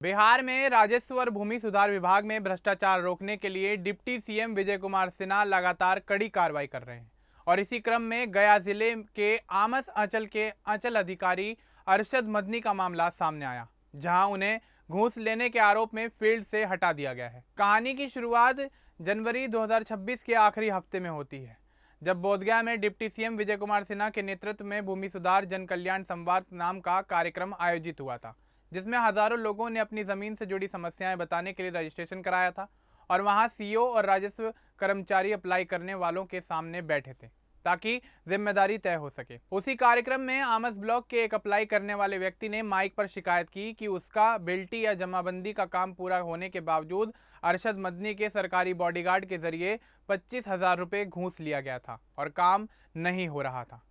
बिहार में राजस्व और भूमि सुधार विभाग में भ्रष्टाचार रोकने के लिए डिप्टी सीएम विजय कुमार सिन्हा लगातार कड़ी कार्रवाई कर रहे हैं और इसी क्रम में गया जिले के आमस अंचल के अंचल अधिकारी अरशद मदनी का मामला सामने आया, जहां उन्हें घूस लेने के आरोप में फील्ड से हटा दिया गया है। कहानी की शुरुआत जनवरी 2026 के आखिरी हफ्ते में होती है, जब बोधगया में डिप्टी सीएम विजय कुमार सिन्हा के नेतृत्व में भूमि सुधार जन कल्याण संवाद नाम का कार्यक्रम आयोजित हुआ था, जिसमें हजारों लोगों ने अपनी जमीन से जुड़ी समस्याएं बताने के लिए रजिस्ट्रेशन कराया था और वहां सीईओ और राजस्व कर्मचारी अप्लाई करने वालों के सामने बैठे थे ताकि जिम्मेदारी तय हो सके। उसी कार्यक्रम में आमस ब्लॉक के एक अप्लाई करने वाले व्यक्ति ने माइक पर शिकायत की कि उसका बिल्टी या जमाबंदी का काम पूरा होने के बावजूद अरशद मदनी के सरकारी बॉडीगार्ड के जरिए 25,000 रुपये घूस लिया गया था और काम नहीं हो रहा था।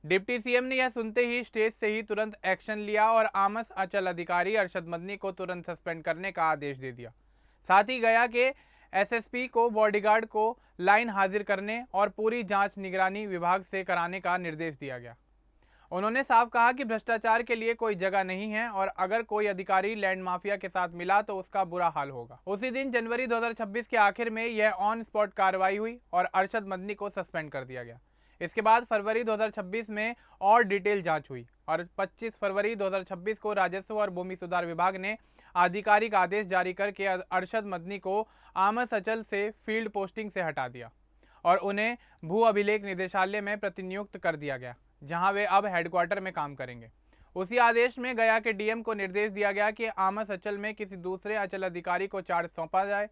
डिप्टी सीएम ने यह सुनते ही स्टेज से ही तुरंत एक्शन लिया और आमस अंचल अधिकारी अरशद मदनी को तुरंत सस्पेंड करने का आदेश दे दिया। साथ ही गया के एसएसपी को बॉडीगार्ड को लाइन हाजिर करने और पूरी जांच निगरानी विभाग से कराने का निर्देश दिया गया। उन्होंने साफ कहा कि भ्रष्टाचार के लिए कोई जगह नहीं है और अगर कोई अधिकारी लैंड माफिया के साथ मिला तो उसका बुरा हाल होगा। उसी दिन जनवरी 2026 के आखिर में यह ऑन स्पॉट कार्रवाई हुई और अरशद मदनी को सस्पेंड कर दिया गया। इसके बाद फरवरी 2026 में और डिटेल जांच हुई और 25 फरवरी 2026 को राजस्व और भूमि सुधार विभाग ने आधिकारिक आदेश जारी करके अरशद मदनी को आमस अंचल से फील्ड पोस्टिंग से हटा दिया और उन्हें भू अभिलेख निदेशालय में प्रतिनियुक्त कर दिया गया, जहां वे अब हेडक्वार्टर में काम करेंगे। उसी आदेश में गया के डीएम को निर्देश दिया गया कि आमस अंचल में किसी दूसरे अंचल अधिकारी को चार्ज सौंपा जाए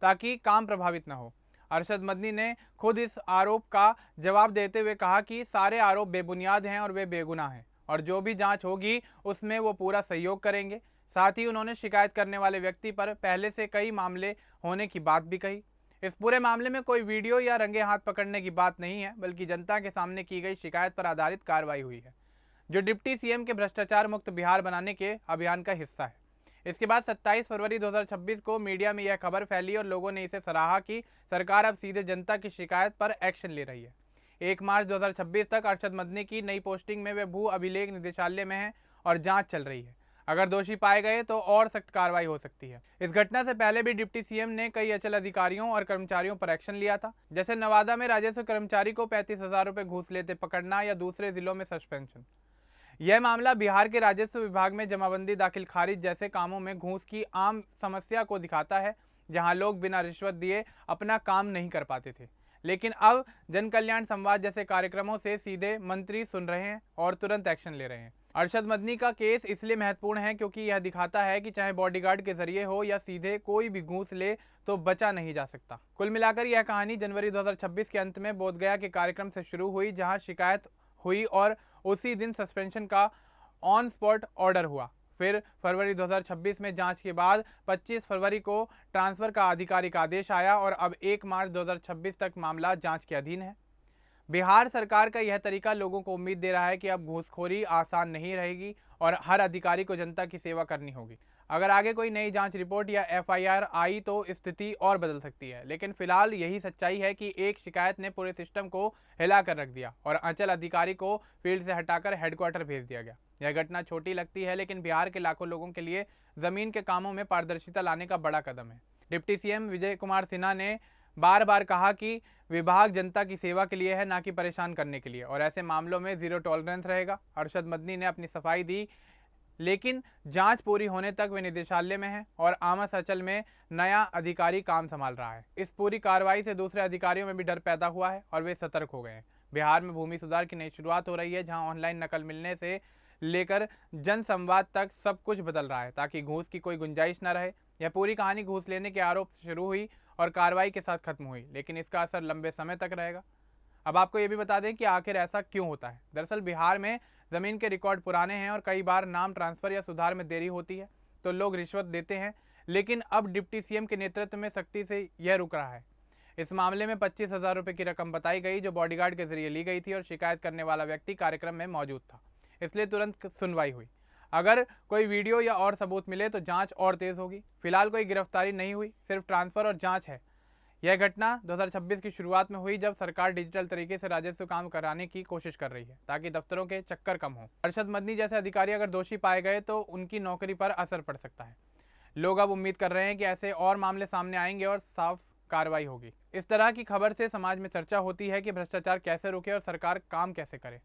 ताकि काम प्रभावित न हो। अरशद मदनी ने खुद इस आरोप का जवाब देते हुए कहा कि सारे आरोप बेबुनियाद हैं और वे बेगुनाह हैं और जो भी जांच होगी उसमें वो पूरा सहयोग करेंगे। साथ ही उन्होंने शिकायत करने वाले व्यक्ति पर पहले से कई मामले होने की बात भी कही। इस पूरे मामले में कोई वीडियो या रंगे हाथ पकड़ने की बात नहीं है, बल्कि जनता के सामने की गई शिकायत पर आधारित कार्रवाई हुई है, जो डिप्टी सीएम के भ्रष्टाचार मुक्त बिहार बनाने के अभियान का हिस्सा है। इसके बाद 27 फरवरी 2026 को मीडिया में यह खबर फैली और लोगों ने इसे सराहा कि सरकार अब सीधे जनता की शिकायत पर एक्शन ले रही है। 1 मार्च 2026 तक अरशद मदनी की नई पोस्टिंग में वे भू अभिलेख निदेशालय में हैं और जांच चल रही है। अगर दोषी पाए गए तो और सख्त कार्रवाई हो सकती है। इस घटना से पहले भी डिप्टी सीएम ने कई अंचल अधिकारियों और कर्मचारियों पर एक्शन लिया था, जैसे नवादा में राजस्व कर्मचारी को 35,000 रुपये घूस लेते पकड़ना या दूसरे जिलों में सस्पेंशन। यह मामला बिहार के राजस्व विभाग में जमाबंदी दाखिल खारिज जैसे कामों में घूस की आम समस्या को दिखाता है, जहां लोग बिना रिश्वत दिए अपना काम नहीं कर पाते थे। लेकिन अब जन कल्याण संवाद जैसे कार्यक्रमों से सीधे मंत्री सुन रहे हैं और तुरंत एक्शन ले रहे हैं। अरशद मदनी का केस इसलिए महत्वपूर्ण है क्योंकि यह दिखाता है कि चाहे बॉडीगार्ड के जरिए हो या सीधे कोई भी घूस ले तो बचा नहीं जा सकता। कुल मिलाकर यह कहानी जनवरी 2026 के अंत में बोधगया के कार्यक्रम से शुरू हुई, जहां शिकायत हुई और उसी दिन सस्पेंशन का ऑन स्पॉट ऑर्डर हुआ। फिर फरवरी 2026 में जांच के बाद 25 फरवरी को ट्रांसफर का आधिकारिक आदेश आया और अब 1 मार्च 2026 तक मामला जांच के अधीन है। बिहार सरकार का यह तरीका लोगों को उम्मीद दे रहा है कि अब घूसखोरी आसान नहीं रहेगी और हर अधिकारी को जनता की सेवा करनी होगी। अगर आगे कोई नई जांच रिपोर्ट या एफआईआर आई तो स्थिति और बदल सकती है, लेकिन फिलहाल यही सच्चाई है कि एक शिकायत ने पूरे सिस्टम को हिला कर रख दिया और अंचल अधिकारी को फील्ड से हटाकर हेडक्वार्टर भेज दिया गया। यह घटना छोटी लगती है, लेकिन बिहार के लाखों लोगों के लिए जमीन के कामों में पारदर्शिता लाने का बड़ा कदम है। डिप्टी सीएम विजय कुमार सिन्हा ने बार बार कहा कि विभाग जनता की सेवा के लिए है, ना कि परेशान करने के लिए, और ऐसे मामलों में जीरो टॉलरेंस रहेगा। अरशद मदनी ने अपनी सफाई दी, लेकिन जांच पूरी होने तक वे निदेशालय में हैं और आमस अंचल में नया अधिकारी काम संभाल रहा है। इस पूरी कार्रवाई से दूसरे अधिकारियों में भी डर पैदा हुआ है और वे सतर्क हो गए हैं। बिहार में भूमि सुधार की नई शुरुआत हो रही है, जहां ऑनलाइन नकल मिलने से लेकर जन संवाद तक सब कुछ बदल रहा है ताकि घूस की कोई गुंजाइश न रहे। यह पूरी कहानी घूस लेने के आरोप से शुरू हुई और कार्रवाई के साथ खत्म हुई, लेकिन इसका असर लंबे समय तक रहेगा। अब आपको ये भी बता दें कि आखिर ऐसा क्यों होता है। दरअसल बिहार में ज़मीन के रिकॉर्ड पुराने हैं और कई बार नाम ट्रांसफ़र या सुधार में देरी होती है तो लोग रिश्वत देते हैं, लेकिन अब डिप्टी सीएम के नेतृत्व में सख्ती से यह रुक रहा है। इस मामले में 25,000 रुपये की रकम बताई गई, जो बॉडीगार्ड के जरिए ली गई थी और शिकायत करने वाला व्यक्ति कार्यक्रम में मौजूद था, इसलिए तुरंत सुनवाई हुई। अगर कोई वीडियो या और सबूत मिले तो जांच और तेज होगी। फिलहाल कोई गिरफ्तारी नहीं हुई, सिर्फ ट्रांसफर और जांच है। यह घटना 2026 की शुरुआत में हुई, जब सरकार डिजिटल तरीके से राजस्व काम कराने की कोशिश कर रही है ताकि दफ्तरों के चक्कर कम हो। अरशद मदनी जैसे अधिकारी अगर दोषी पाए गए तो उनकी नौकरी पर असर पड़ सकता है। लोग अब उम्मीद कर रहे हैं कि ऐसे और मामले सामने आएंगे और साफ कार्रवाई होगी। इस तरह की खबर से समाज में चर्चा होती है कि भ्रष्टाचार कैसे रुके और सरकार काम कैसे करे।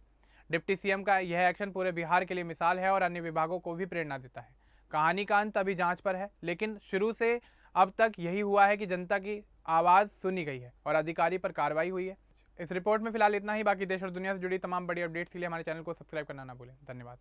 डिप्टी सीएम का यह एक्शन पूरे बिहार के लिए मिसाल है और अन्य विभागों को भी प्रेरणा देता है। कहानी का अंत अभी जांच पर है, लेकिन शुरू से अब तक यही हुआ है कि जनता की आवाज़ सुनी गई है और अधिकारी पर कार्रवाई हुई है। इस रिपोर्ट में फिलहाल इतना ही। बाकी देश और दुनिया से जुड़ी तमाम बड़ी अपडेट्स के लिए हमारे चैनल को सब्सक्राइब करना ना भूलें। धन्यवाद।